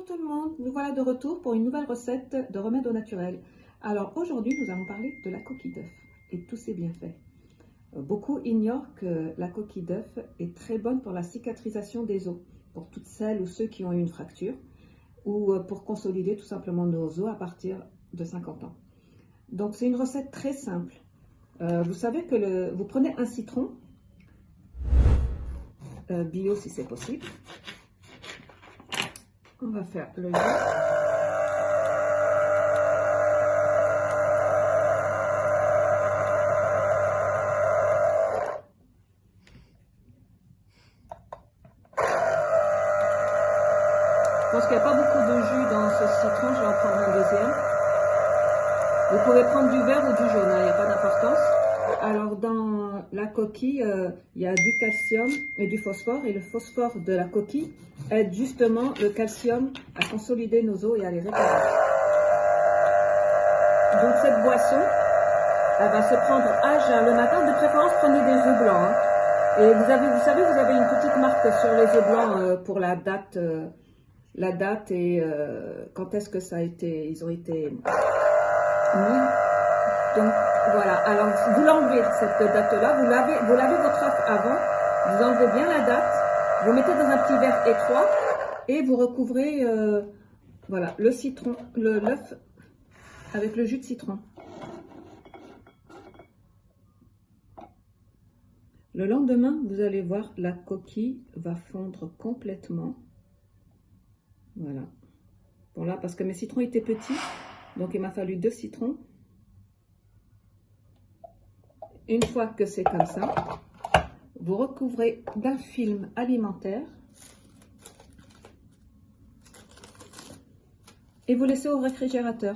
tout le monde, nous voilà de retour pour une nouvelle recette de remède au naturel. Alors aujourd'hui nous allons parler de la coquille d'œuf et tous ses bienfaits. Beaucoup ignorent que la coquille d'œuf est très bonne pour la cicatrisation des os, pour toutes celles ou ceux qui ont eu une fracture, ou pour consolider tout simplement nos os à partir de 50 ans. Donc c'est une recette très simple. Vous savez que vous prenez un citron, bio si c'est possible. On va faire le jus. Je pense qu'il n'y a pas beaucoup de jus dans ce citron, je vais en prendre un deuxième. Vous pouvez prendre du vert ou du jaune, il n'y a pas d'importance. Alors dans la coquille, il y a du calcium et du phosphore. Et le phosphore de la coquille aide justement le calcium à consolider nos os et à les réparer. Donc cette boisson, elle va se prendre à jeun le matin. De préférence, prenez des œufs blancs. Hein. Et vous savez, vous avez une petite marque sur les œufs blancs pour la date et quand est-ce que ça a été, ils ont été mis. Donc voilà, alors vous l'enlevez cette date-là, vous lavez votre œuf avant, vous enlevez bien la date, vous mettez dans un petit verre étroit et vous recouvrez voilà, le citron, l'œuf avec le jus de citron. Le lendemain, vous allez voir, la coquille va fondre complètement. Voilà. Bon là, parce que mes citrons étaient petits, donc il m'a fallu 2 citrons. Une fois que c'est comme ça, vous recouvrez d'un film alimentaire et vous laissez au réfrigérateur.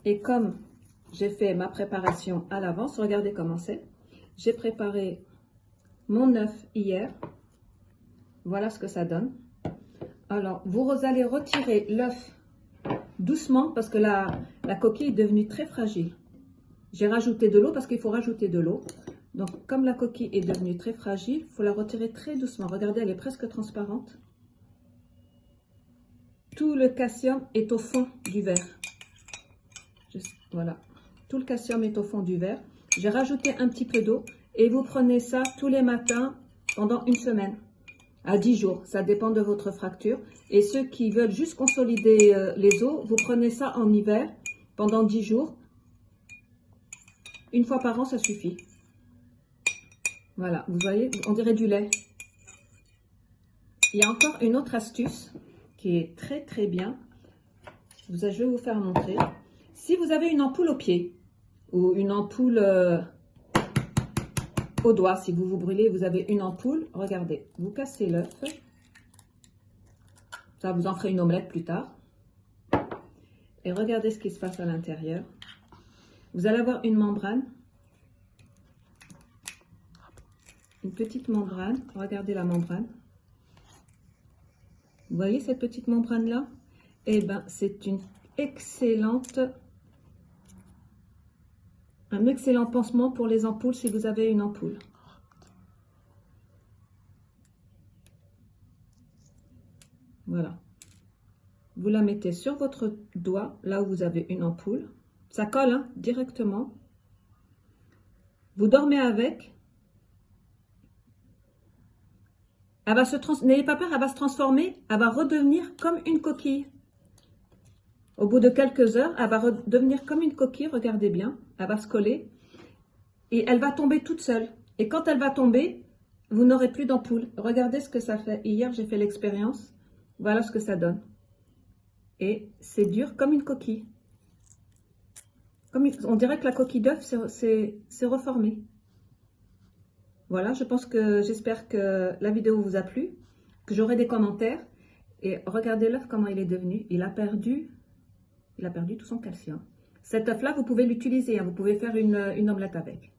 Et comme j'ai fait ma préparation à l'avance, regardez comment c'est. J'ai préparé mon œuf hier. Voilà ce que ça donne. Alors, vous allez retirer l'œuf doucement parce que la coquille est devenue très fragile. J'ai rajouté de l'eau parce qu'il faut rajouter de l'eau. Donc, comme la coquille est devenue très fragile, il faut la retirer très doucement. Regardez, elle est presque transparente. Tout le calcium est au fond du verre. Voilà. Tout le calcium est au fond du verre. J'ai rajouté un petit peu d'eau et vous prenez ça tous les matins pendant une semaine. À 10 jours, ça dépend de votre fracture. Et ceux qui veulent juste consolider les os, vous prenez ça en hiver pendant 10 jours. Une fois par an, ça suffit. Voilà, vous voyez, on dirait du lait. Il y a encore une autre astuce qui est très très bien. Je vais vous faire montrer. Si vous avez une ampoule au pied ou une ampoule au doigt, si vous vous brûlez, vous avez une ampoule, regardez, vous cassez l'œuf. Ça vous en ferez une omelette plus tard. Et regardez ce qui se passe à l'intérieur. Vous allez avoir une membrane. Une petite membrane. Regardez la membrane. Vous voyez cette petite membrane-là? Eh bien, c'est un excellent pansement pour les ampoules si vous avez une ampoule. Voilà. Vous la mettez sur votre doigt, là où vous avez une ampoule. Ça colle hein, directement. Vous dormez avec. Elle va n'ayez pas peur, elle va se transformer, elle va redevenir comme une coquille. Au bout de quelques heures, elle va redevenir comme une coquille, regardez bien, elle va se coller et elle va tomber toute seule. Et quand elle va tomber, vous n'aurez plus d'ampoule. Regardez ce que ça fait. Hier, j'ai fait l'expérience. Voilà ce que ça donne. Et c'est dur comme une coquille. On dirait que la coquille d'œuf s'est reformée. Voilà, j'espère que la vidéo vous a plu, que j'aurai des commentaires. Et regardez l'œuf, comment il est devenu. Il a perdu tout son calcium. Cet œuf-là, vous pouvez l'utiliser, hein, vous pouvez faire une omelette avec.